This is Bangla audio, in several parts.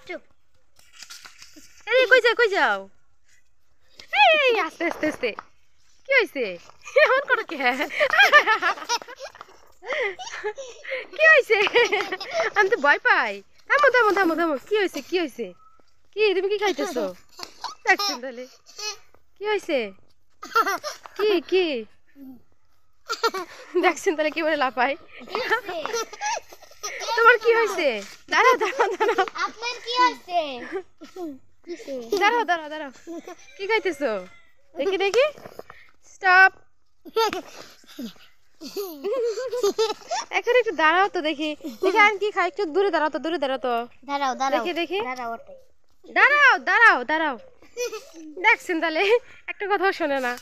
চুপ। এই কই যাও? এই আস্তে আস্তে আস্তে। কি হইছে? এমন করো কে? কি হইছে? আমি তো ভয় পাই। থামো থামো থামো থামো। কি হইছে? কি হইছে? কি তুমি কি খাইতেছো? দেখছেন তাহলে কি হইছে? কি কি দেখছেন তাহলে কি বলে লাফাই? তোমার কি হয়েছে? দাঁড়াও দাঁড়াও দাঁড়াও। আপনার কি হয়েছে? দাঁড়াও দাঁড়াও দাঁড়াও। কি খাইতেছো? দেখি দেখি। স্টপ। এখন একটু দাঁড়াও তো দেখি। দেখি আমি কি খাই, একটু দূরে দাঁড়াও তো, দূরে দাঁড়াও তো। দাঁড়াও দাঁড়াও দেখি দেখি। দাঁড়াও ওটাই। দাঁড়াও দাঁড়াও দাঁড়াও। দেখছেন তাহলে একটা কথাও শোনে না।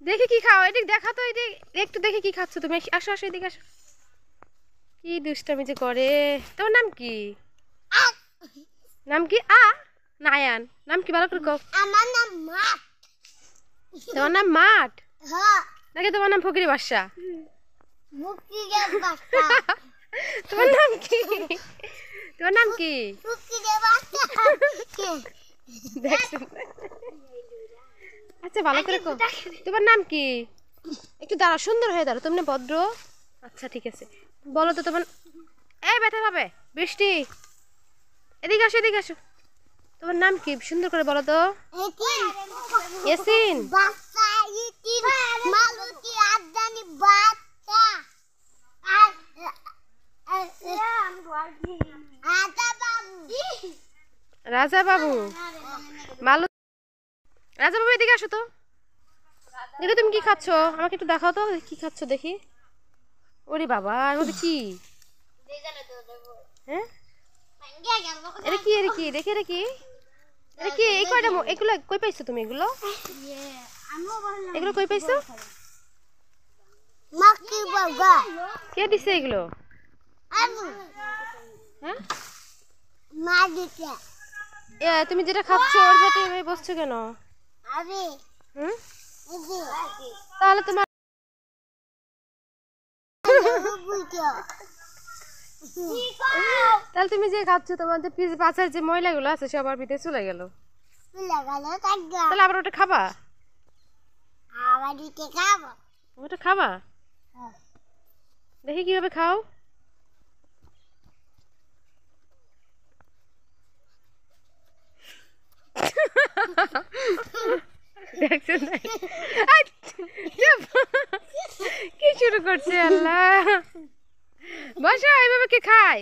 দেখি কি খাও, এদিক দেখা তো, এদিক একটু দেখি কি খাচ্ছ তুমি। আসো আসো এদিকে আসো। কি দুষ্টামি যে করে। তোমার নাম কি? নাম কি? নায়ান। নাম কি ভালো করে কও। আমার নাম মাঠ। তোমার নাম মাঠ হ্যাঁ। নাকি তোমার নাম ফকিরি বাদশা? মুক্তিদের বাচ্চা। তোমার নাম কি? তোমার নাম কি? মুক্তিদের বাচ্চা। দেখছেন? আচ্ছা ভালো করে কও। তোমার নাম কি? একটু দাঁড়াও, সুন্দর হয়ে দাঁড়াও, তুমি ভদ্র। আচ্ছা ঠিক আছে, বলো তো তোমার। এই ব্যথা পাবে বৃষ্টি, এদিকে আসো এদিকে আসো। তোমার নাম কি সুন্দর করে বলো তো। ইয়াসিন। বাচ্চা ইতিন মালতী আদানি বাচ্চা। রাজা বাবু। মালু। রাজা বাবু এদিকে আসো তো। দেখি তুমি কি খাচ্ছ, আমাকে একটু দেখাও তো কি খাচ্ছ দেখি। ওরে বাবা, ওটা কি? হ্যাঁ এটা কি? এটা কি দেখি? এটা কি? এটা কি? এই কয়টা এগুলো কই পাইছো তুমি? এগুলো এগুলো কই পাইছো? মাকি বাবা কে দিছে এগুলো? আবু হ্যাঁ মা দিতে। তুমি যেটা খাচ্ছ ওর সাথে এভাবে বসছো কেন? আবে হুম, ইদি তাহলে তোমার তাহলে তুমি যে খাচ্ছ তোমার যে পাছার যে ময়লাগুলো আছে সবার ভিতরে চলে গেল। তাহলে আবার ওটা খাবা? আবার দিতে খাবো। ওটা খাবা? দেখি কিভাবে খাও। দেখছেন কি শুরু করছে আল্লাহ। বসো, এইভাবে কি খায়?